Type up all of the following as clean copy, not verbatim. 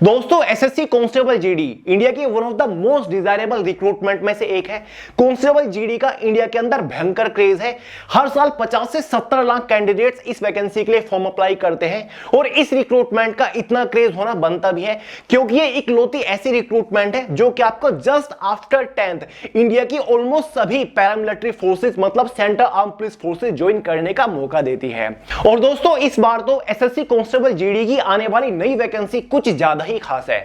दोस्तों SSC constable GD India की one of the most desirable recruitment में से एक है। कांस्टेबल जीडी का इंडिया के अंदर भयंकर क्रेज है। हर साल 50 से 70 लाख कैंडिडेट्स इस वैकेंसी के लिए फॉर्म अप्लाई करते हैं और इस रिक्रूटमेंट का इतना क्रेज होना बनता भी है क्योंकि ये इकलौती ऐसी रिक्रूटमेंट है जो कि आपको जस्ट आफ्टर 10th इंडिया की ऑलमोस्ट सभी पैरामिलिट्री फोर्सेस मतलब central arm police forces join करने का मौका देती है। और दोस्तों इस बार तो एसएससी कांस्टेबल जीडी की आने वाली नई वैकेंसी कुछ ज्यादा ही खास है।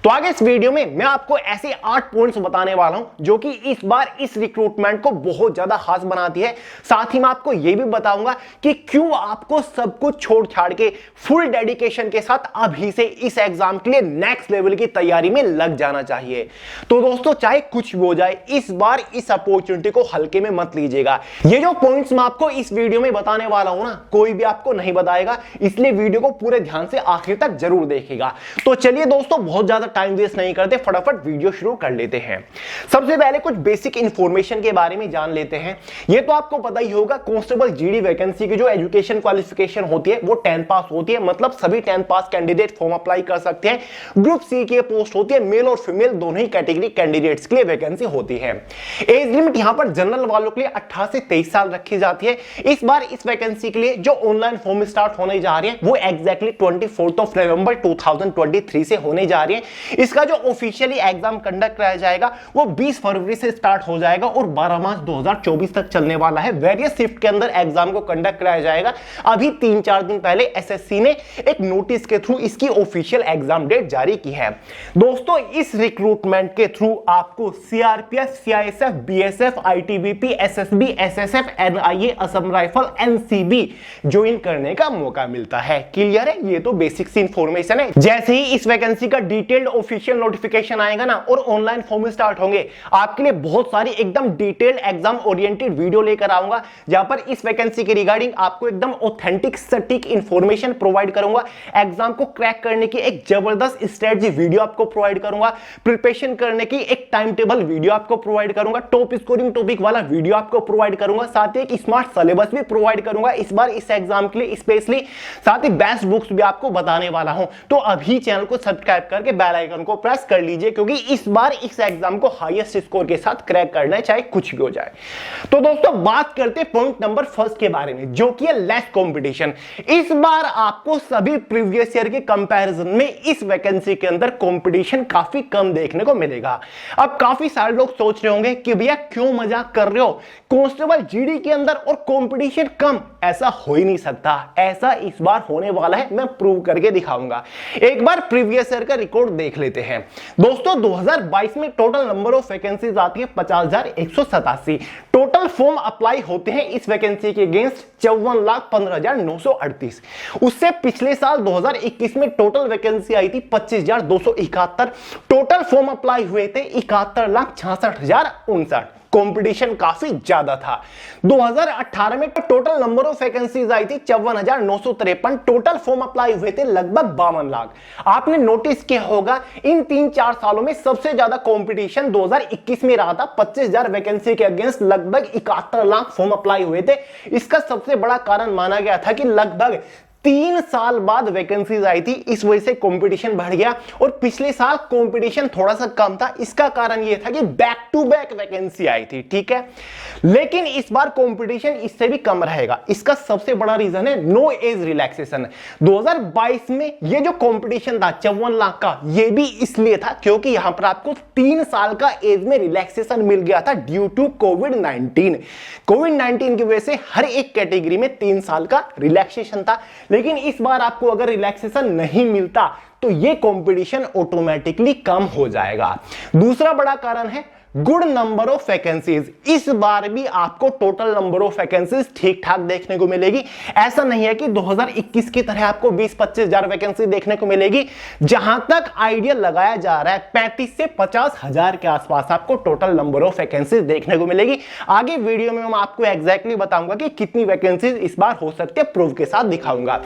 तो आगे इस वीडियो में मैं आपको ऐसे 8 पॉइंट्स बताने वाला हूं जो कि इस बार इस रिक्रूटमेंट को बहुत ज्यादा खास बनाती है। साथ ही मैं आपको यह भी बताऊंगा कि क्यों आपको सब कुछ छोड़ छाड़ के फुल डेडिकेशन के साथ अभी से इस एग्जाम के लिए नेक्स्ट लेवल की तैयारी में लग जाना चाहिए। तो दोस्तों चाहे कुछ भी हो जाए इस बार इस अपॉर्चुनिटी को हल्के में मत लीजिएगा। ये जो पॉइंट्स मैं आपको इस वीडियो में बताने वाला हूं ना कोई भी आपको नहीं बताएगा, इसलिए वीडियो को पूरे ध्यान से आखिर तक जरूर देखिएगा। तो चलिए दोस्तों बहुत ज्यादा टाइम वेस्ट नहीं करते, फटाफट वीडियो शुरू कर लेते हैं। सबसे पहले कुछ बेसिक इंफॉर्मेशन के बारे में जान लेते हैं। ये तो आपको पता ही होगा कांस्टेबल जीडी वैकेंसी की जो एजुकेशन क्वालिफिकेशन होती है वो 10 पास होती है, मतलब सभी 10 पास कैंडिडेट फॉर्म अप्लाई कर सकते हैं। ग्रुप सी की पोस्ट होती है, मेल और फीमेल दोनों ही कैटेगरी कैंडिडेट्स के लिए वैकेंसी होती है। एज लिमिट यहां पर जनरल वालों के लिए 18 से 23 साल रखी जाती है। इस बार इस वैकेंसी के लिए जो ऑनलाइन फॉर्म स्टार्ट होने जा रहे हैं वो एग्जैक्टली 24 नवंबर 2023 से होने जा रही है। इसका जो ऑफिशियली एग्जाम कंडक्ट कराया जाएगा वो 20 फरवरी से स्टार्ट हो जाएगा और 12 मार्च 2024 तक चलने वाला है। वेरियस शिफ्ट के अंदर एग्जाम को कंडक्ट कराया जाएगा। अभी 3-4 दिन पहले एसएससी ने एक नोटिस के थ्रू इसकी ऑफिशियल एग्जाम डेट जारी की है। दोस्तों इस रिक्रूटमेंट के थ्रू आपको CRPF, CISF, BSF, ITBP, SSB, SSF, NIA, Assam rifle, NCB join करने का मौका मिलता है। क्लियर है? ये तो बेसिक सी इंफॉर्मेशन है। जैसे ही इस वैकेंसी का डिटेल्ड ऑफिशियल नोटिफिकेशन आएगा ना और ऑनलाइन फॉर्म स्टार्ट होंगे आपके लिए बहुत सारी एकदम डिटेल्ड एग्जाम ओरिएंटेड वीडियो लेकर आऊंगा जहां पर इस वैकेंसी के रिगार्डिंग आपको एकदम ऑथेंटिक सटीक इंफॉर्मेशन प्रोवाइड करूंगा। एग्जाम को क्रैक करने की एक जबरदस्त स्ट्रेटजी वीडियो आपको प्रोवाइड करूंगा। प्रिपरेशन करने की एक टाइम टेबल वीडियो आपको प्रोवाइड करूंगा। टॉप स्कोरिंग टॉपिक वाला वीडियो आपको प्रोवाइड करूंगा। साथ ही एक स्मार्ट सिलेबस भी प्रोवाइड करूंगा इस बार इस एग्जाम के लिए स्पेशली। साथ ही बेस्ट बुक्स भी आपको बताने वाला हूं। तो अभी चैनल को सब्सक्राइब करके बेल आइकन को प्रेस कर लीजिए क्योंकि इस बार इस एग्जाम को हाईएस्ट स्कोर के साथ क्रैक करना है चाहे कुछ भी हो जाए। तो दोस्तों बात करते हैं पॉइंट नंबर फर्स्ट के बारे में जो कि है लेस कंपटीशन। इस बार आपको सभी प्रीवियस ईयर के कंपैरिजन में इस वैकेंसी के अंदर कंपटीशन काफी कम देखने को मिलेगा। अब काफी सारे लोग सोच रहे होंगे कि भैया क्यों मजाक कर रहे हो, कांस्टेबल जीडी के अंदर और कंपटीशन कम, ऐसा हो ही नहीं सकता। ऐसा इस बार होने वाला है, मैं प्रूव करके दिखाऊंगा। एक बार प्रीवियस ईयर का रिकॉर्ड देख लेते हैं। दोस्तों 2022 में टोटल नंबर ऑफ वैकेंसीज आती है 50,187। टोटल फॉर्म अप्लाई होते हैं इस वैकेंसी के अगेंस्ट 54,15,938। उससे पिछले साल 2021 में टोटल वैकेंसी आई थी 25,271। टोटल फॉर्म अप्लाई हुए थे 71,66,059। कंपटीशन काफी ज्यादा था। 2018 में टोटल नंबर ऑफ वैकेंसीज आई थी 54,953। टोटल फॉर्म अप्लाई हुए थे लगभग 52 लाख। आपने नोटिस किया होगा इन 3-4 सालों में सबसे ज्यादा कंपटीशन 2021 में रहा था। 25,000 वैकेंसी के अगेंस्ट लगभग 71 लाख फॉर्म अप्लाई हुए थे। इसका सबसे बड़ा कारण माना गया था कि लगभग 3 साल बाद वैकेंसीज आई थी, इस वजह से कंपटीशन बढ़ गया। और पिछले साल कंपटीशन थोड़ा सा कम था। इसका कारण यह था कि बैक टू बैक वैकेंसी आई थी, ठीक है। लेकिन इस बार कंपटीशन इससे भी कम रहेगा। इसका सबसे बड़ा रीजन है नो एज रिलैक्सेशन। 2022 में ये जो कंपटीशन था 54 लाख का, ये भी इसलिए था क्योंकि यहां पर आपको 3 साल का एज में रिलैक्सेशन मिल गया था ड्यू टू कोविड-19। कोविड-19 की वजह से हर एक कैटेगरी में 3 साल का रिलैक्सेशन था। लेकिन इस बार आपको अगर रिलैक्सेशन नहीं मिलता तो ये कंपटीशन ऑटोमेटिकली कम हो जाएगा। दूसरा बड़ा कारण है गुड नंबर ऑफ वैकेंसीज। इस बार भी आपको टोटल नंबर ऑफ वैकेंसीज ठीक ठाक देखने को मिलेगी। ऐसा नहीं है कि 2021 की तरह आपको 20-25 हजार वैकेंसी देखने को मिलेगी। जहां तक आइडिया लगाया जा रहा है 35 से 50 हजार के आसपास आपको टोटल नंबर ऑफ वैकेंसीज देखने को मिलेगी। आगे वीडियो में मैं आपको एग्जैक्टली बताऊंगा कि कितनी वैकेंसीज इस बार हो सकती है, प्रूफ के साथ दिखाऊंगा।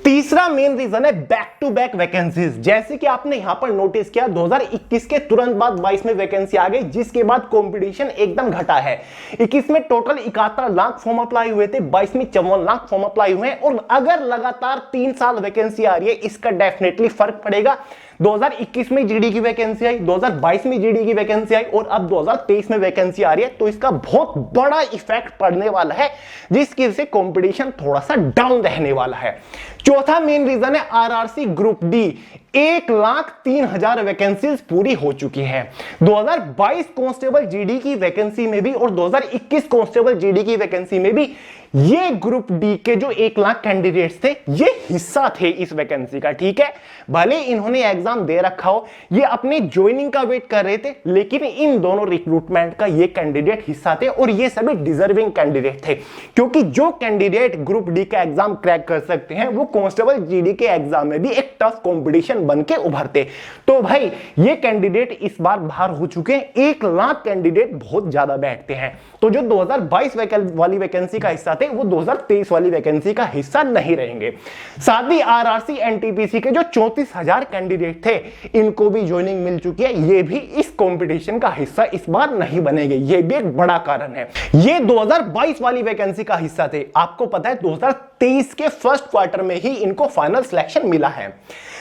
तीसरा मेन रीजन है बैक टू बैक वैकेंसीज। जैसे कि आपने यहां पर नोटिस किया 2021 के तुरंत बाद 22 में वैकेंसी आ गई, जिसके बाद कंपटीशन एकदम घटा है। 21 में टोटल 71 लाख फॉर्म अप्लाई हुए थे, 22 में 54 लाख फॉर्म अप्लाई हुए हैं। और अगर लगातार 3 साल वैकेंसी आ रही है इसका डेफिनेटली फर्क पड़ेगा। 2021 में जीडी की वैकेंसी आई, 2022 में जीडी की वैकेंसी आई और अब 2023 में वैकेंसी आ रही है। तो इसका बहुत बड़ा इफेक्ट पड़ने वाला है, जिसकी वजह से कंपटीशन थोड़ा सा डाउन रहने वाला है। चौथा मेन रीजन है आरआरसी ग्रुप डी, 1,03,000 वैकेंसीज पूरी हो चुकी है। 2022 कांस्टेबल जीडी की वैकेंसी में भी और 2021 कांस्टेबल जीडी की वैकेंसी में भी ये ग्रुप डी के जो 1 लाख कैंडिडेट्स थे ये हिस्सा थे इस वैकेंसी का। ठीक है, भले इन्होंने एग्जाम दे रखा हो, ये अपने ज्वाइनिंग का वेट कर रहे थे, लेकिन इन दोनों रिक्रूटमेंट का ये कैंडिडेट हिस्सा थे और ये सभी डिजर्विंग कैंडिडेट थे, क्योंकि जो कैंडिडेट ग्रुप डी का एग्जाम क्रैक कर सकते हैं वो कांस्टेबल जीडी के एग्जाम में भी एक टफ कंपटीशन बन के उभरते। तो भाई ये कैंडिडेट इस बार बाहर हो चुके हैं, 1 लाख कैंडिडेट बहुत ज्यादा बैठते हैं। तो जो 2022 वाली वैकेंसी का हिस्सा थे वो 2023 वाली वैकेंसी का हिस्सा नहीं रहेंगे। साथ ही आरआरसी एनटीपीसी के जो 34,000 कैंडिडेट थे इनको भी ज्वाइनिंग मिल चुकी है, ये भी इस कंपटीशन का हिस्सा इस बार नहीं बनेंगे, ये भी एक बड़ा कारण है। ये 2022 वाली वैकेंसी का हिस्सा थे, आपको पता है 2023 के फर्स्ट क्वार्टर में ही इनको फाइनल सिलेक्शन मिला है।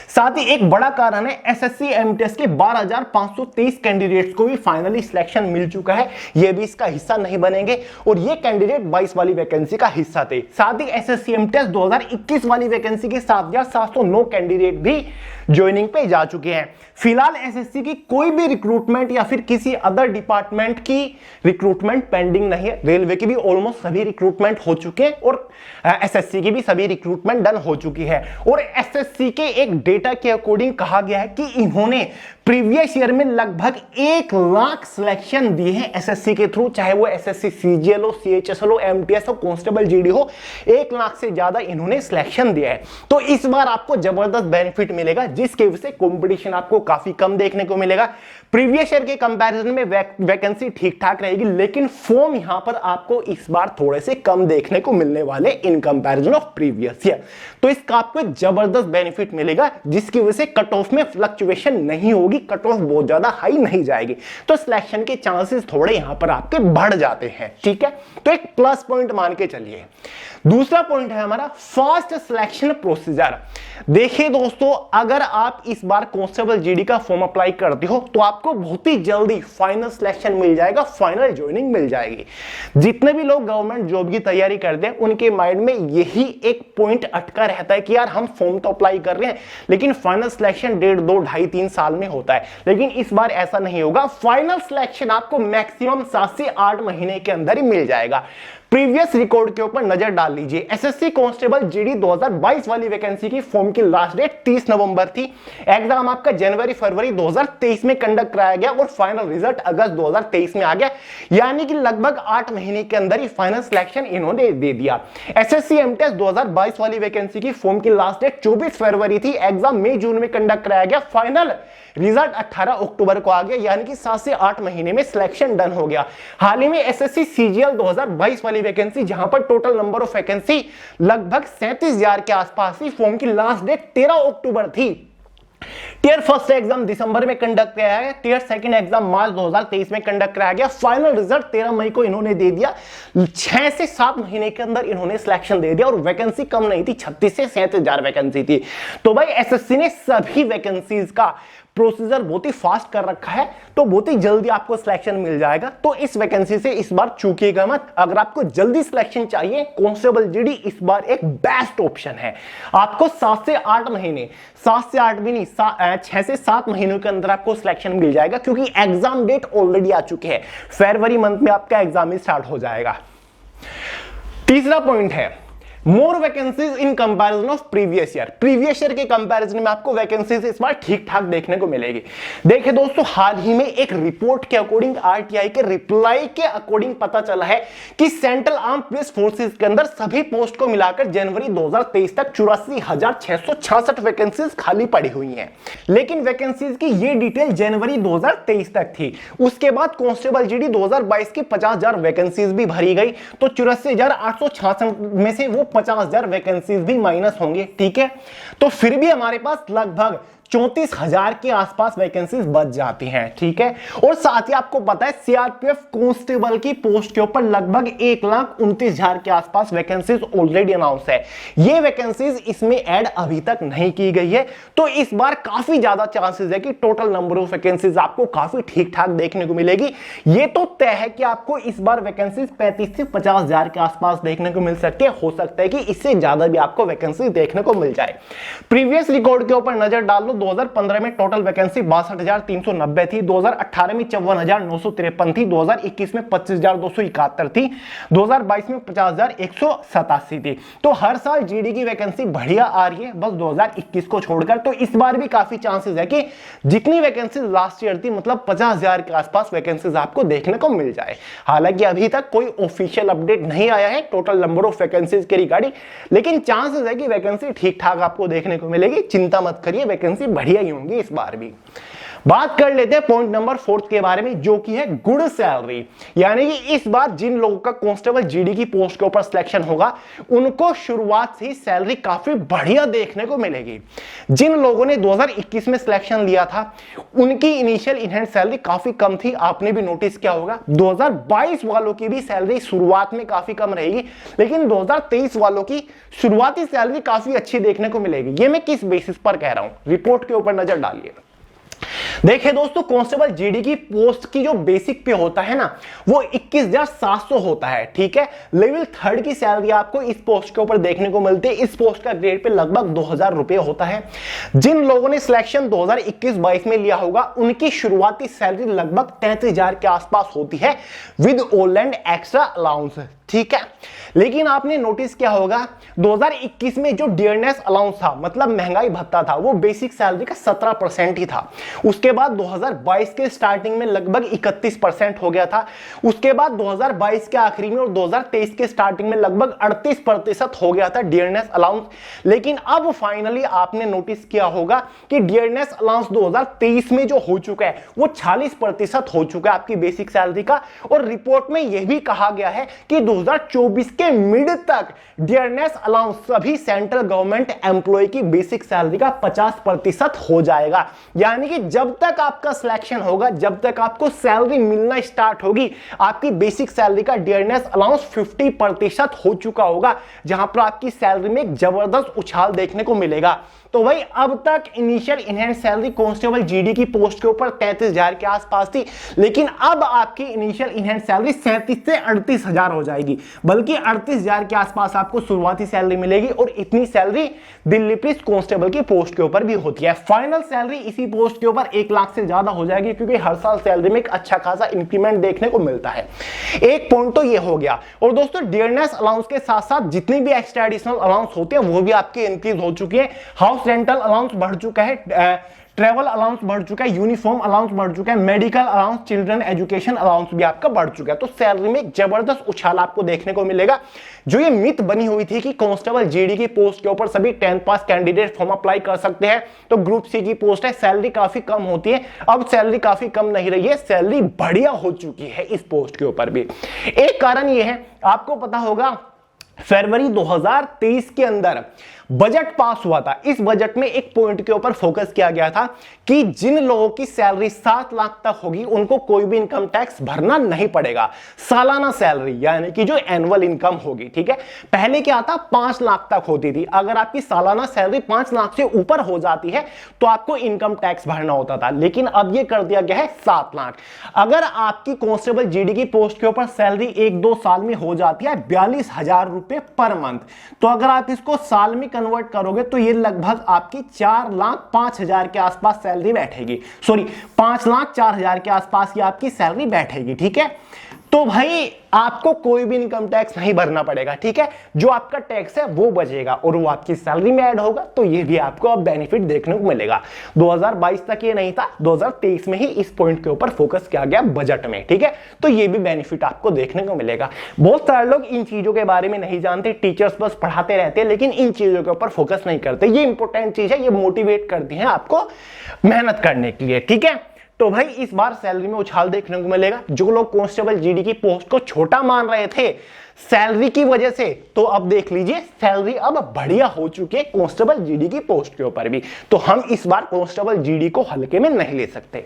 साथ ही एक बड़ा कारण है एसएससी एमटीएस के 12,523 कैंडिडेट्स को भी फाइनली सिलेक्शन मिल चुका है, ये भी इसका हिस्सा नहीं बनेंगे और ये कैंडिडेट 22 वाली वैकेंसी का हिस्सा थे। साथ ही एसएससी एमटीएस 2021 वाली वैकेंसी के 7,709 कैंडिडेट भी ज्वाइनिंग पे जा चुके हैं। फिलहाल एसएससी की कोई भी रिक्रूटमेंट या फिर किसी अदर डिपार्टमेंट की रिक्रूटमेंट पेंडिंग नहीं है। रेलवे की भी ऑलमोस्ट सभी रिक्रूटमेंट हो चुके हैं और एसएससी की भी सभी रिक्रूटमेंट डन हो चुकी है। और एसएससी के एक डेटा के अकॉर्डिंग कहा गया है कि इन्होंने प्रीवियस ईयर में लगभग 1 लाख सिलेक्शन दिए हैं एसएससी के थ्रू, चाहे वो एसएससी सीजीएल हो, सीएचएसएल हो, एमटीएस हो, कांस्टेबल जीडी हो, 1 लाख से ज्यादा इन्होंने सिलेक्शन दिया है। तो इस बार आपको जबरदस्त बेनिफिट मिलेगा, जिसकी वजह से कंपटीशन आपको काफी कम देखने को मिलेगा। प्रीवियस ईयर के कंपैरिजन में वैकेंसी ठीक ठाक रहेगी, लेकिन फॉर्म यहां पर आपको इस बार थोड़े से कम देखने को मिलने वाले इन कंपैरिजन ऑफ प्रीवियस ईयर। तो इसका आपको जबरदस्त बेनिफिट मिलेगा, जिसकी वजह से कट ऑफ में फ्लक्चुएशन नहीं होगी, कट ऑफ बहुत ज्यादा हाई नहीं जाएगी, तो सिलेक्शन के चांसेस थोड़े यहां पर आपके बढ़ जाते हैं। ठीक है, तो एक प्लस पॉइंट मान के चलिए। दूसरा पॉइंट है हमारा फास्ट सिलेक्शन प्रोसीजर। देखिए दोस्तों, अगर आप इस बार कांस्टेबल जीडी का फॉर्म अप्लाई करते हो तो आपको बहुत ही जल्दी फाइनल सिलेक्शन मिल जाएगा, फाइनल ज्वाइनिंग मिल जाएगी। जितने भी लोग गवर्नमेंट जॉब की तैयारी करते हैं उनके माइंड में यही एक पॉइंट अटका रहता है कि यार हम फॉर्म तो अप्लाई कर रहे हैं लेकिन फाइनल सिलेक्शन 1.5, 2, 2.5, 3 साल में होता है। लेकिन इस बार ऐसा नहीं होगा, फाइनल सिलेक्शन आपको मैक्सिमम 7 से 8 महीने के अंदर ही मिल जाएगा। प्रीवियस रिकॉर्ड के ऊपर नजर डाल लीजिए। एसएससी कांस्टेबल जीडी 2022 वाली वैकेंसी की फॉर्म की लास्ट डेट 30 नवंबर थी। एग्जाम आपका जनवरी फरवरी 2023 में कंडक्ट कराया गया और फाइनल रिजल्ट अगस्त 2023 में आ गया, यानी कि लगभग 8 महीने के अंदर ही फाइनल सिलेक्शन इन्होंने दे दिया। एसएससी एमटीएस 2022 वाली वैकेंसी की फॉर्म की लास्ट डेट 24 फरवरी थी। एग्जाम मई जून में कंडक्ट कराया गया, फाइनल रिजल्ट 18 अक्टूबर को आ गया, यानी कि 7 से 8 महीने में सिलेक्शन डन हो गया। हाल ही में एसएससी सीजीएल 2022 वाली वैकेंसी, जहां पर टोटल नंबर ऑफ वैकेंसी लगभग 37,000 के आसपास थी, फॉर्म की लास्ट डेट 13 अक्टूबर थी। टियर फर्स्ट एग्जाम दिसंबर में कंडक्ट कराया गया, टियर सेकंड एग्जाम मार्च 2023 में कंडक्ट कराया गया। फाइनल रिजल्ट 13 मई को इन्होंने दे दिया। 6 से 7 महीने के अंदर इन्होंने सिलेक्शन दे दिया और वैकेंसी कम नहीं थी, 36 से 37,000 वैकेंसी थी। तो भाई एसएससी ने सभी वैकेंसीज का प्रोसीजर बहुत ही फास्ट कर रखा है, तो बहुत ही जल्दी आपको सिलेक्शन मिल जाएगा। तो इस वैकेंसी से इस बार चूकिएगा मत। अगर आपको जल्दी सिलेक्शन चाहिए, कांस्टेबल जीडी इस बार एक बेस्ट ऑप्शन है। आपको 7 से 8 महीने, 7 से 8 भी नहीं, 6 से 7 महीनों के अंदर आपको सिलेक्शन मिल जाएगा, क्योंकि एग्जाम डेट ऑलरेडी आ चुके हैं। फरवरी मंथ में आपका एग्जाम स्टार्ट हो जाएगा। तीसरा पॉइंट है more vacancies in comparison of previous year. Previous year के कंपैरिजन में आपको वैकेंसीज इस बार ठीक ठाक देखने को मिलेगी। देखिए दोस्तों, हाल ही में एक रिपोर्ट के अकॉर्डिंग, आरटीआई के रिप्लाई के अकॉर्डिंग पता चला है कि सेंट्रल आर्म पुलिस फोर्सेस के अंदर सभी पोस्ट को मिलाकर जनवरी 2023 तक 84,666 वैकेंसीज खाली पड़ी हुई हैं। लेकिन वैकेंसीज की ये डिटेल जनवरी 2023 तक थी। उसके बाद कांस्टेबल जीडी 2022 की 50,000 वैकेंसीज भी भरी गई, तो 84,866 में से वो 50,000 वैकेंसीज भी माइनस होंगे। ठीक है, तो फिर भी हमारे पास लगभग 34,000 के आसपास वैकेंसीज बच जाती हैं, ठीक है। और साथ ही आपको पता है सीआरपीएफ कांस्टेबल की पोस्ट के ऊपर लगभग 1,29,000 के आसपास वैकेंसीज ऑलरेडी अनाउंस है। ये वैकेंसीज इसमें ऐड अभी तक नहीं की गई है, तो इस बार काफी ज्यादा चांसेस है कि टोटल नंबर ऑफ वैकेंसीज आपको काफी ठीक ठाक देखने को मिलेगी। ये तो तय है कि आपको इस बार वैकेंसीज 35 से 50,000 के आसपास देखने को मिल सकती है। हो सकता है कि इससे ज्यादा भी आपको वैकेंसी देखने को मिल जाए। प्रीवियस रिकॉर्ड के ऊपर नजर डाल लो, 2015 में टोटल वैकेंसी 62,390 थी, 2018 में 54,953 थी, 2021 में 25,271 थी, 2022 में 50,187 थी। तो हर साल जीडी की वैकेंसी बढ़िया आ रही है, बस 2021 को छोड़कर। तो इस बार भी काफी चांसेस है कि जितनी वैकेंसी लास्ट ईयर थी, मतलब 50,000 के आसपास वैकेंसीज आपको देखने को मिल जाए। हालांकि अभी तक कोई ऑफिशियल अपडेट नहीं आया है टोटल नंबर ऑफ वैकेंसीज के रिगार्डिंग, लेकिन चांसेस है कि वैकेंसी ठीक ठाक आपको देखने को मिलेगी। चिंता मत करिए, वैकेंसी बढ़िया ही होंगी इस बार भी। बात कर लेते हैं पॉइंट नंबर 4 के बारे में, जो कि है गुड सैलरी। यानी कि इस बार जिन लोगों का कांस्टेबल जीडी की पोस्ट के ऊपर सिलेक्शन होगा, उनको शुरुआत से ही सैलरी काफी बढ़िया देखने को मिलेगी। जिन लोगों ने 2021 में सिलेक्शन लिया था, उनकी इनिशियल इन हैंड सैलरी काफी कम थी, आपने भी नोटिस किया होगा। 2022 वालों की भी सैलरी शुरुआत में काफी कम रहेगी, लेकिन 2023 वालों की शुरुआती सैलरी काफी अच्छी देखने को मिलेगी। ये मैं किस बेसिस पर कह रहा हूं, रिपोर्ट के ऊपर नजर डालिए। देखिए दोस्तों, कांस्टेबल जीडी की पोस्ट की जो बेसिक पे होता है ना, वो 21,700 होता है, ठीक है। लेवल 3 की सैलरी आपको इस पोस्ट के ऊपर देखने को मिलती है। इस पोस्ट का ग्रेड पे लगभग 2,000 रुपए होता है। जिन लोगों ने सिलेक्शन 2021-22 में लिया होगा, उनकी शुरुआती सैलरी लगभग 33,000 के आसपास होती है with all and extra allowance, ठीक है। लेकिन आपने नोटिस किया होगा 2021 में जो डियरनेस अलाउंस था, मतलब महंगाई भत्ता था, वो बेसिक सैलरी का 17% ही था। उसके बाद 2022 के स्टार्टिंग में लगभग 31% हो गया था। उसके बाद 2022 के आखिरी में और 2023 के स्टार्टिंग में लगभग 38% हो गया था डियरनेस अलाउंस। लेकिन अब फाइनली आपने नोटिस किया होगा कि डियरनेस अलाउंस 2023 में जो हो चुका है, वो 46% हो चुका है आपकी बेसिक सैलरी का। और रिपोर्ट में यह भी कहा गया है कि 2024 के मिड तक डियरनेस अलाउंस सभी सेंट्रल गवर्नमेंट एम्प्लॉय की बेसिक सैलरी का 50% हो जाएगा। यानी कि जब तक आपका सिलेक्शन होगा, जब तक आपको सैलरी मिलना स्टार्ट होगी, आपकी बेसिक सैलरी का डियरनेस अलाउंस 50% हो चुका होगा, जहां पर आपकी सैलरी में एक जबरदस्त उछाल देखने को मिलेगा। तो भाई अब तक initial in hand salary constable GD की पोस्ट के ऊपर 33,000 के आसपास थी, लेकिन अब आपकी इनिशियल इनहैंड सैलरी 37 से 38,000 हो जाएगी, बल्कि 38,000 के आसपास आपको शुरुआती सैलरी मिलेगी। और इतनी सैलरी दिल्ली पुलिस कांस्टेबल की पोस्ट के ऊपर भी होती है। फाइनल सैलरी इसी पोस्ट के ऊपर 1 लाख से ज्यादा हो जाएगी, क्योंकि हर साल सैलरी में एक अच्छा खासा इंक्रीमेंट देखने को मिलता है। एक पॉइंट तो ये हो गया। और दोस्तों, डियरनेस अलाउंस के साथ साथ जितनी भी एक्स्ट्रा एडिशनल अलाउंस होते हैं, वो भी आपके इंक्रीज हो चुकी है। हाउस रेंटल अलाउंस बढ़ चुका है, ट्रैवल अलाउंस बढ़ चुका है, यूनिफॉर्म अलाउंस बढ़ चुका है, medical allowance, children education allowance भी आपका बढ़ चुका है। तो सैलरी में एक जबरदस्त उछाल आपको देखने को मिलेगा। जो ये मिथ बनी हुई थी कि कांस्टेबल जीडी की पोस्ट के ऊपर सभी 10th पास कैंडिडेट फॉर्म अप्लाई कर सकते हैं, तो ग्रुप सी की पोस्ट है, सैलरी काफी कम होती है, अब सैलरी काफी कम नहीं रही है, सैलरी बढ़िया हो चुकी है इस पोस्ट के ऊपर भी। एक कारण ये है, आपको पता होगा फरवरी 2023 के अंदर बजट पास हुआ था। इस बजट में एक पॉइंट के ऊपर फोकस किया गया था कि जिन लोगों की सैलरी 7 लाख तक होगी, उनको कोई भी इनकम टैक्स भरना नहीं पड़ेगा। सालाना सैलरी यानी कि जो एनुअल इनकम होगी, ठीक है। पहले क्या था, 5 लाख तक होती थी। अगर आपकी सालाना सैलरी 5 लाख से ऊपर हो जाती है तो आपको इनकम टैक्स भरना होता था, लेकिन अब यह कर दिया गया है 7 लाख। अगर आपकी कांस्टेबल जीडी की पोस्ट के ऊपर सैलरी 1-2 साल में हो जाती है 42,000 रुपए पर मंथ, तो अगर आप इसको साल में कन्वर्ट करोगे तो ये लगभग आपकी 4,05,000 के आसपास सैलरी बैठेगी। सॉरी, 5,04,000 के आसपास ये आपकी सैलरी बैठेगी, ठीक है। तो भाई आपको कोई भी इनकम टैक्स नहीं भरना पड़ेगा, ठीक है। जो आपका टैक्स है वो बचेगा और वो आपकी सैलरी में ऐड होगा, तो ये भी आपको अब बेनिफिट देखने को मिलेगा। 2022 तक ये नहीं था, 2023 में ही इस पॉइंट के ऊपर फोकस किया गया बजट में, ठीक है। तो ये भी बेनिफिट आपको देखने को मिलेगा। बहुत सारे लोग इन चीजों के बारे में नहीं जानते, टीचर्स बस पढ़ाते रहते हैं, लेकिन इन चीजों के ऊपर फोकस नहीं करते। ये इंपॉर्टेंट चीज है, ये मोटिवेट करती है आपको मेहनत करने के लिए, ठीक है। तो भाई इस बार सैलरी में उछाल देखने को मिलेगा। जो लोग कांस्टेबल जीडी की पोस्ट को छोटा मान रहे थे सैलरी की वजह से, तो अब देख लीजिए सैलरी अब बढ़िया हो चुकी है कांस्टेबल जीडी की पोस्ट के ऊपर भी। तो हम इस बार कांस्टेबल जीडी को हल्के में नहीं ले सकते।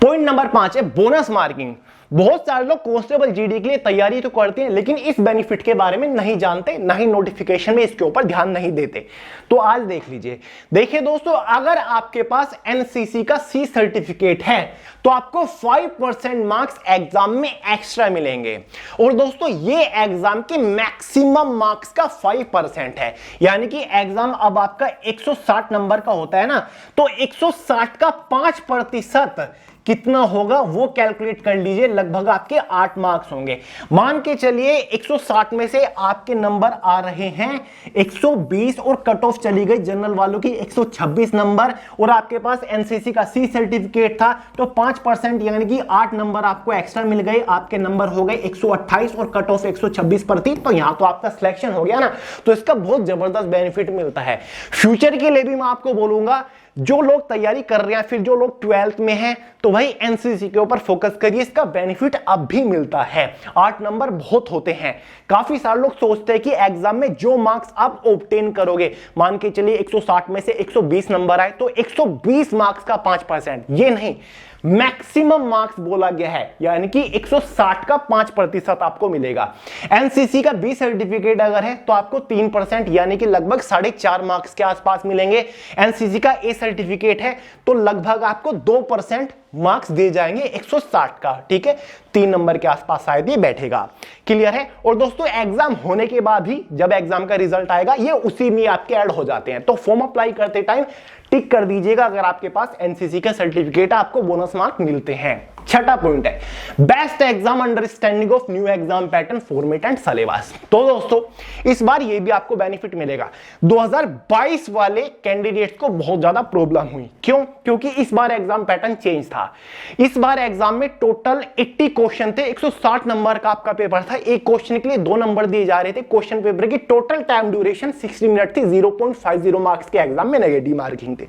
पॉइंट नंबर 5 है बोनस मार्किंग। बहुत सारे लोग कांस्टेबल जीडी के लिए तैयारी तो करते हैं लेकिन इस बेनिफिट के बारे में नहीं जानते, ना ही नोटिफिकेशन में इसके ऊपर ध्यान नहीं देते। तो आज देख लीजिए। देखिए दोस्तों, अगर आपके पास एनसीसी का सी सर्टिफिकेट है तो आपको 5% मार्क्स एग्जाम में एक्स्ट्रा मिलेंगे। और दोस्तों ये एग्जाम के मैक्सिमम मार्क्स का 5% है, यानी कि एग्जाम अब आपका 160 नंबर का होता है ना, तो 160 का 5% कितना होगा वो कैलकुलेट कर लीजिए। लगभग आपके 8 मार्क्स होंगे। मान के चलिए 160 में से आपके नंबर आ रहे हैं 120 और कट ऑफ चली गई जनरल वालों की 126 नंबर, और आपके पास एनसीसी का सी सर्टिफिकेट था तो 5% यानी कि 8 नंबर आपको एक्स्ट्रा मिल गए। आपके नंबर हो गए 128 और कट ऑफ 126 पर थी, तो यहां तो आपका सिलेक्शन हो गया ना। तो इसका बहुत जबरदस्त बेनिफिट मिलता है। फ्यूचर के लिए भी मैं आपको बोलूंगा, जो लोग तैयारी कर रहे हैं, फिर जो लोग 12th में हैं, तो भाई एनसीसी के ऊपर फोकस करिए। इसका बेनिफिट अब भी मिलता है। 8 नंबर बहुत होते हैं। काफी सारे लोग सोचते हैं कि एग्जाम में जो मार्क्स आप ऑब्टेन करोगे, मान के चलिए 160 में से 120 नंबर आए तो 120 मार्क्स का 5%, ये नहीं, मैक्सिमम मार्क्स बोला गया है, यानी कि 160 का 5% आपको मिलेगा। एनसीसी का बी सर्टिफिकेट अगर है तो आपको 3% यानी कि लगभग 4.5 मार्क्स के आसपास मिलेंगे। एनसीसी का ए सर्टिफिकेट है तो लगभग आपको 2% मार्क्स दिए जाएंगे 160 का, ठीक है, 3 नंबर के आसपास शायद ये बैठेगा। क्लियर है। और दोस्तों एग्जाम होने के बाद ही जब एग्जाम का रिजल्ट आएगा ये उसी में आपके ऐड हो जाते हैं। तो फॉर्म अप्लाई करते टाइम टिक कर दीजिएगा अगर आपके पास एनसीसी का सर्टिफिकेट है, आपको बोनस मार्क मिलते हैं। छठा पॉइंट है best exam understanding of new exam pattern format and syllabus. तो दोस्तों इस बार ये भी आपको बेनिफिट मिलेगा। 2022 वाले कैंडिडेट्स को बहुत ज्यादा प्रॉब्लम हुई। क्यों? क्योंकि इस बार एग्जाम पैटर्न चेंज था। इस बार एग्जाम में टोटल 80 क्वेश्चन थे। 160 नंबर का आपका पेपर था। एक क्वेश्चन के लिए 2 नंबर दिए जा रहे थे। क्वेश्चन पेपर की टोटल टाइम ड्यूरेशन 60 मिनट थी। 0.50 मार्क्स के एग्जाम में नेगेटिव मार्किंग थे।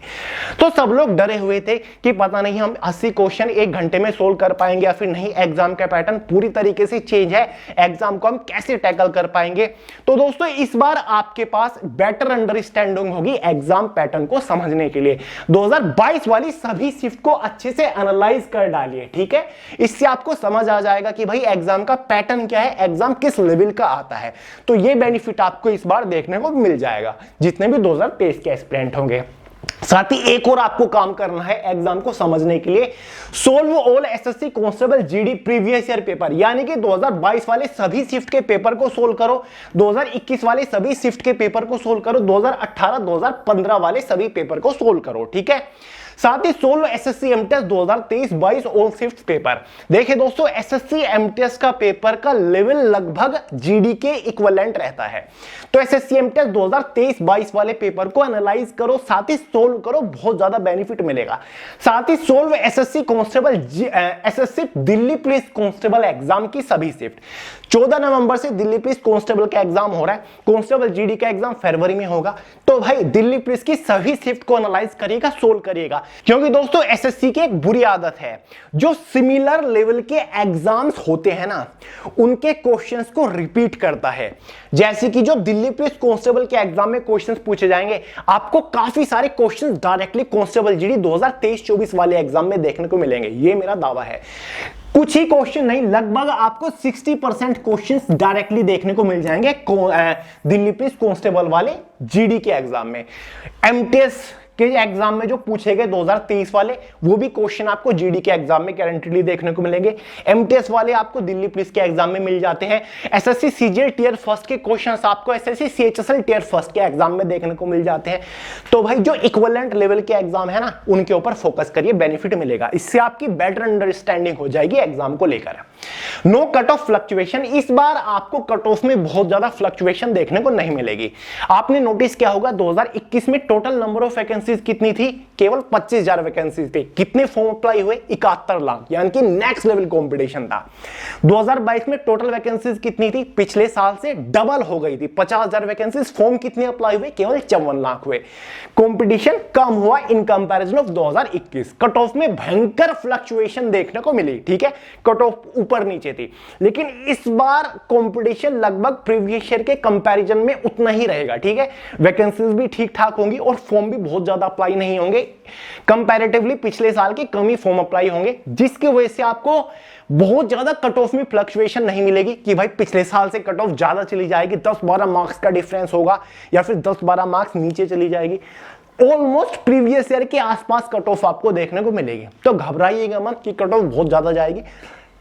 तो सब लोग डरे हुए थे कि पता नहीं हम 80 क्वेश्चन 1 घंटे में सोल्व कर पाएंगे या फिर नहीं। एग्जाम का पैटर्न पूरी तरीके से चेंज है, एग्जाम को हम कैसे टैकल कर पाएंगे। तो दोस्तों इस बार आपके पास बेटर अंडरस्टैंडिंग होगी एग्जाम पैटर्न को समझने के लिए। 2022 वाली सभी शिफ्ट को अच्छे से एनालाइज कर डालिए, ठीक है। इससे आपको समझ आ जाएगा कि भाई एग्जाम का पैटर्न क्या है, एग्जाम किस लेवल का आता है। तो ये बेनिफिट आपको इस बार देखने को मिल जाएगा जितने भी 2023 के एस्पिरेंट होंगे। साथ ही एक और आपको काम करना है एग्जाम को समझने के लिए, solve all SSC constable GD previous year paper, यानी कि 2022 वाले सभी शिफ्ट के पेपर को सोल्व करो, 2021 वाले सभी शिफ्ट के पेपर को सोल्व करो, 2018 2015 वाले सभी पेपर को सोल्व करो, ठीक है। साथ ही solve SSC MTS 2023-22 all shift paper. देखिए दोस्तों एसएससी एमटीएस का पेपर का लेवल लगभग जीडी के इक्विवेलेंट रहता है। तो एसएससी एमटीएस 2023-22 वाले पेपर को एनालाइज करो, साथ ही सोल्व करो, बहुत ज्यादा बेनिफिट मिलेगा। साथ ही solve SSC constable SSC Delhi police constable exam की सभी शिफ्ट। 14 नवंबर से दिल्ली पुलिस कांस्टेबल का एग्जाम हो रहा है, कांस्टेबल जीडी का एग्जाम फरवरी में होगा। तो भाई दिल्ली पुलिस की सभी शिफ्ट को एनालाइज करिएगा, सोल्व करिएगा। क्योंकि दोस्तों एसएससी की एक बुरी आदत है, जो सिमिलर लेवल के एग्जाम्स होते हैं ना उनके क्वेश्चंस को रिपीट करता है। जैसे कि जो दिल्ली पुलिस कांस्टेबल के एग्जाम में क्वेश्चंस पूछे जाएंगे, आपको काफी सारे क्वेश्चंस डायरेक्टली कांस्टेबल जीडी 2023-24 वाले एग्जाम में देखने को मिलेंगे, ये मेरा दावा है। कुछ ही क्वेश्चन नहीं, लगभग आपको 60% क्वेश्चंस डायरेक्टली देखने को मिल जाएंगे दिल्ली पुलिस कांस्टेबल वाले जीडी के एग्जाम में। एमटीएस के एग्जाम में जो पूछे गए 2023 वाले वो भी क्वेश्चन आपको जीडी के एग्जाम में गारंटीली देखने को मिलेंगे। एमटीएस वाले आपको दिल्ली पुलिस के एग्जाम में मिल जाते हैं। एसएससी सीजीएल टियर फर्स्ट के क्वेश्चंस आपको एसएससी सीएचएसएल टियर फर्स्ट के एग्जाम में देखने को मिल जाते हैं। तो भाई जो इक्विवेलेंट लेवल के एग्जाम है ना उनके ऊपर फोकस करिए, बेनिफिट मिलेगा। इससे आपकी बेटर अंडरस्टैंडिंग हो जाएगी एग्जाम को लेकर। नो कट ऑफ फ्लक्चुएशन, इस बार आपको कट ऑफ में बहुत ज्यादा फ्लक्चुएशन देखने को नहीं मिलेगी। आपने नोटिस किया होगा 2021 में total number of vacancy vacancies कितनी थी? केवल 25,000 वैकेंसीज थी। कितने फॉर्म अप्लाई हुए? 71 लाख, यानी कि नेक्स्ट लेवल कंपटीशन था। 2022 में टोटल वैकेंसीज कितनी थी? पिछले साल से डबल हो गई थी, 50,000 वैकेंसीज। फॉर्म कितने अप्लाई हुए? केवल 54 लाख हुए। कंपटीशन कम हुआ इन कंपैरिजन ऑफ 2021। कट ऑफ में भयंकर फ्लक्चुएशन देखने को मिली, ठीक है, कट ऑफ ऊपर नीचे थी, लेकिन इस बार कंपटीशन लगभग प्रीवियस ईयर के कंपैरिजन में उतना ही रहेगा, ठीक है। वैकेंसीज भी ठीक ठाक होंगी और फॉर्म भी बहुत ज्यादा अप्लाई नहीं होंगे, कंपैरेटिवली पिछले साल के कम ही फॉर्म अप्लाई होंगे, जिसकी वजह से आपको बहुत ज्यादा कट ऑफ में फ्लक्चुएशन नहीं मिलेगी कि भाई पिछले साल से कट ऑफ ज्यादा चली जाएगी, 10-12 मार्क्स का डिफरेंस होगा या फिर 10-12 मार्क्स नीचे चली जाएगी। ऑलमोस्ट प्रीवियस ईयर के आसपास कट ऑफ आपको देखने को मिलेगी। तो घबराइएगा मत कि कट ऑफ बहुत ज्यादा जाएगी।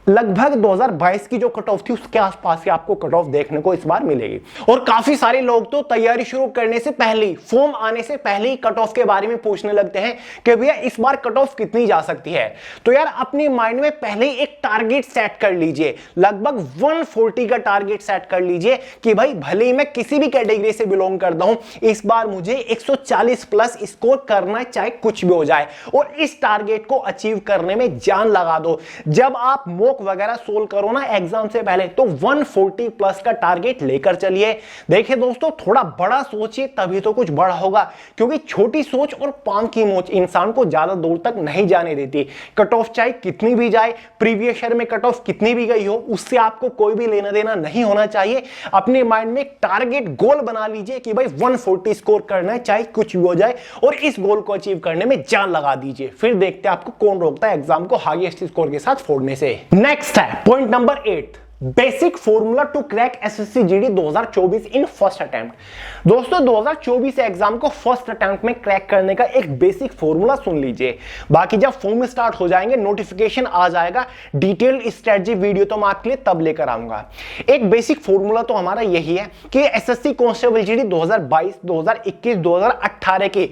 लगभग 2022 की जो कट ऑफ थी उसके आसपास ही आपको कट ऑफ देखने को इस बार मिलेगी। और काफी सारे लोग तो तैयारी शुरू करने से पहले ही, फॉर्म आने से पहले ही कट ऑफ के बारे में पूछने लगते हैं कि भैया इस बार कट ऑफ कितनी जा सकती है। तो यार अपने माइंड में पहले ही एक टारगेट सेट कर लीजिए, लगभग 140 का टारगेट सेट कर लीजिए कि भाई भले ही मैं किसी भी कैटेगरी से बिलोंग करता हूं, इस बार मुझे 140 प्लस स्कोर करना है, चाहे कुछ भी हो जाए। और इस टारगेट को अचीव करने में जान लगा दो। जब आप वगैरह सोल्व करो ना एग्जाम से पहले, तो 140 प्लस का टारगेट लेकर चलिए। देखिए दोस्तों, थोड़ा बड़ा सोचिए तभी तो कुछ बड़ा होगा, क्योंकि छोटी सोच और पांव की मोच इंसान को ज्यादा दूर तक नहीं जाने देती। कट ऑफ चाहे कितनी भी जाए, प्रीवियस ईयर में कट ऑफ कितनी भी गई हो, उससे आपको कोई भी लेना देना नहीं होना चाहिए। अपने माइंड में एक टारगेट गोल बना लीजिए कि भाई 140 स्कोर करना है, चाहे कुछ भी हो जाए, और इस गोल को अचीव करने में जान लगा दीजिए। फिर देखते हैं आपको कौन रोकता है एग्जाम को हाईएस्ट स्कोर के साथ फोड़ने से। नेक्स्ट है point number 8, basic formula to crack SSC GD 2024 in first attempt. दोस्तों 2024 एग्जाम को फर्स्ट अटेम्प्ट में क्रैक करने का एक बेसिक फॉर्मूला सुन लीजिए। बाकी जब फॉर्म स्टार्ट हो जाएंगे, नोटिफिकेशन आ जाएगा, डिटेल्ड स्ट्रेटजी वीडियो तो मैं आपके लिए तब लेकर आऊंगा। एक बेसिक फॉर्मूला तो हमारा यही है कि एसएससी कांस्टेबल जीडी 2022, 2021, 2018 के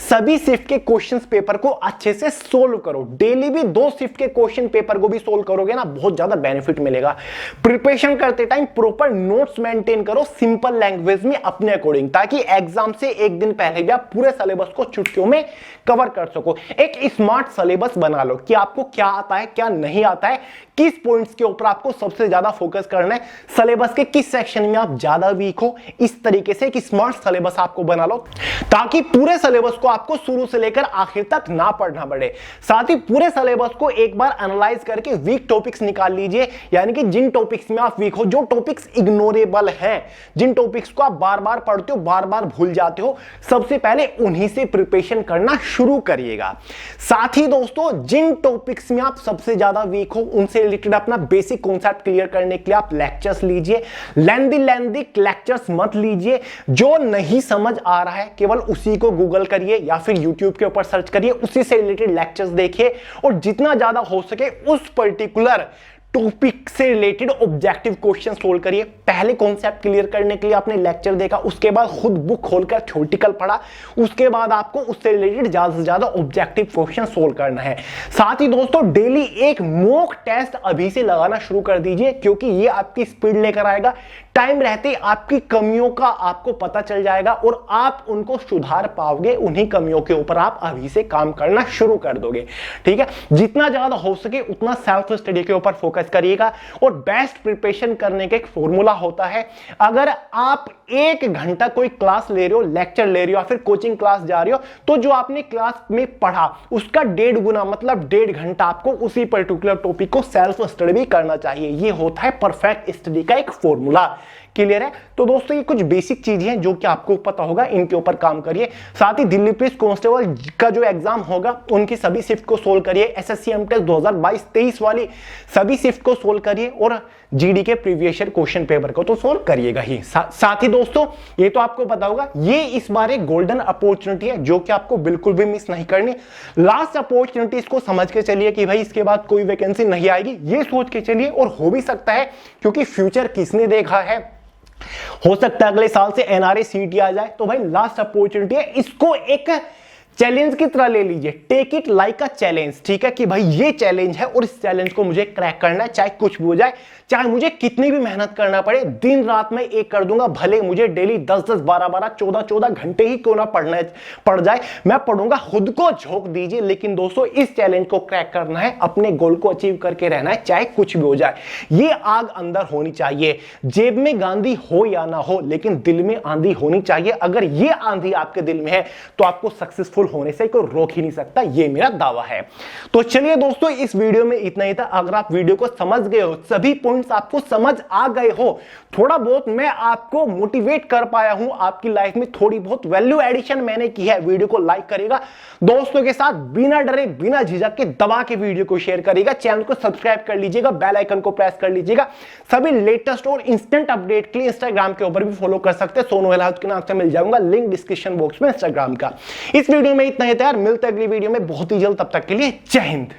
सभी शिफ्ट के क्वेश्चन पेपर को अच्छे से सोल्व करो। डेली भी 2 शिफ्ट के क्वेश्चन पेपर को भी सोल्व करोगे ना, बहुत ज्यादा बेनिफिट मिलेगा। प्रिपरेशन करते टाइम प्रॉपर नोट्स मेंटेन करो सिंपल लैंग्वेज में अपने अकॉर्डिंग, ताकि एग्जाम से एक दिन पहले भी आप पूरे सिलेबस को चुटकियों में कवर कर सको। एक स्मार्ट सिलेबस बना लो कि आपको क्या आता है, क्या नहीं आता है, किस पॉइंट्स के ऊपर आपको सबसे ज्यादा फोकस करना है, सिलेबस के किस सेक्शन में आप ज्यादा वीक हो। इस तरीके से एक स्मार्ट सिलेबस आपको बना लो, ताकि पूरे सिलेबस को आपको शुरू से लेकर आखिर तक ना पढ़ना पड़े। साथ ही पूरे सिलेबस को एक बार एनालाइज करके वीक टॉपिक्स निकाल लीजिए, यानी कि जिन टॉपिक्स में आप वीक हो, जो टॉपिक्स इग्नोरेबल हैं, जिन टॉपिक्स को आप बार बार पढ़ते हो, बार बार भूल जाते हो, सबसे पहले उन्हीं से प्रिपरेशन करना शुरू करिएगा। साथ ही दोस्तों, जिन टॉपिक्स में आप सबसे ज्यादा वीक हो, उनसे रिलेटेड अपना बेसिक कॉन्सेप्ट क्लियर करने के लिए आप लेक्चर्स लीजिए। लेंदी लेक्चर्स मत लीजिए। जो नहीं समझ आ रहा है केवल उसी को गूगल करिए या फिर यूट्यूब के ऊपर सर्च करिए, उसी से रिलेटेड लेक्चर्स देखिए, और जितना ज्यादा हो सके उस पर्टिकुलर टॉपिक से रिलेटेड ऑब्जेक्टिव क्वेश्चन सोल्व करिए। पहले कॉन्सेप्ट क्लियर करने के लिए आपने लेक्चर देखा, उसके बाद खुद बुक खोलकर थ्योरेटिकल पढ़ा, उसके बाद आपको उससे रिलेटेड ज्यादा से ज्यादा ऑब्जेक्टिव क्वेश्चन सोल्व करना है। साथ ही दोस्तों, डेली एक मॉक टेस्ट अभी से लगाना शुरू कर दीजिए, क्योंकि ये आपकी स्पीड लेकर आएगा। टाइम रहते आपकी कमियों का आपको पता चल जाएगा और आप उनको सुधार पाओगे। उन्हीं कमियों के ऊपर आप अभी से काम करना शुरू कर दोगे, ठीक है। जितना ज्यादा हो सके उतना सेल्फ स्टडी के ऊपर फोकस करिएगा। और बेस्ट प्रिपरेशन करने का एक फॉर्मूला होता है, अगर आप 1 घंटा कोई क्लास ले रहे हो, लेक्चर ले रहे हो या फिर कोचिंग क्लास जा रहे हो, तो जो आपने क्लास में पढ़ा उसका 1.5 गुना, मतलब 1.5 घंटा आपको उसी पर्टिकुलर टॉपिक को सेल्फ स्टडी भी करना चाहिए। ये होता है परफेक्ट स्टडी का एक फॉर्मूला। क्लियर है? तो दोस्तों, ये कुछ बेसिक चीजें हैं जो कि आपको पता होगा, इनके ऊपर काम करिए। साथ ही दिल्ली पुलिस कांस्टेबल का जो एग्जाम होगा, उनकी सभी शिफ्ट को सोल्व करिए। एसएससी एमटेक 2022-23 वाली सभी शिफ्ट को सोल्व करिए, और जीडी के प्रीवियस ईयर क्वेश्चन पेपर को तो सोल्व करिएगा ही। साथ ही दोस्तों, ये तो आपको पता होगा, ये इस बार एक गोल्डन अपॉर्चुनिटी है जो कि आपको बिल्कुल भी मिस नहीं करनी। लास्ट अपॉर्चुनिटी इसको समझ के चलिए कि भाई इसके बाद कोई वैकेंसी नहीं आएगी, ये सोच के चलिए। और हो भी सकता है, क्योंकि फ्यूचर किसने देखा है, हो सकता है अगले साल से एनआरए सीटी आ जाए। तो भाई लास्ट अपॉर्चुनिटी है, इसको एक चैलेंज की तरह ले लीजिए, take it like a challenge, ठीक है, कि भाई ये चैलेंज है और इस चैलेंज को मुझे क्रैक करना है, चाहे कुछ भी हो जाए, चाहे मुझे कितनी भी मेहनत करना पड़े, दिन रात में एक कर दूंगा, भले मुझे डेली 10-10, 12-12, 14-14 घंटे ही क्यों ना पड़ जाए, मैं पढ़ूंगा। खुद को झोंक दीजिए, लेकिन दोस्तों इस चैलेंज को क्रैक करना है, अपने गोल को अचीव करके रहना है, चाहे कुछ भी हो जाए। ये आग अंदर होनी चाहिए, जेब में गांधी हो या ना हो, लेकिन दिल में आंधी होनी चाहिए। अगर ये आंधी आपके दिल में है तो आपको सक्सेसफुल होने से कोई रोक ही नहीं सकता, ये मेरा दावा है। तो चलिए दोस्तों, इस वीडियो में इतना ही था। अगर आप वीडियो को समझ गए हो, सभी पॉइंट्स आपको समझ आ गए हो, थोड़ा बहुत मैं आपको मोटिवेट कर पाया हूं, आपकी लाइफ में थोड़ी बहुत वैल्यू एडिशन मैंने की है, वीडियो को लाइक करेगा, दोस्तों के साथ बिना डरे बिना झिझक के दबा के वीडियो को शेयर करेगा, चैनल को सब्सक्राइब कर लीजिएगा, बेल आइकन को प्रेस कर लीजिएगा। सभी लेटेस्ट और इंस्टेंट अपडेट के लिए इंस्टाग्राम के ऊपर भी फॉलो कर सकते हैं, सोनू हेल्थ के नाम से मिल जाऊंगा, लिंक डिस्क्रिप्शन बॉक्स में इंस्टाग्राम का। इस वीडियो में इतना ही था यार, मिलते हैं अगली वीडियो में बहुत ही जल्द, तब तक के लिए जय हिंद।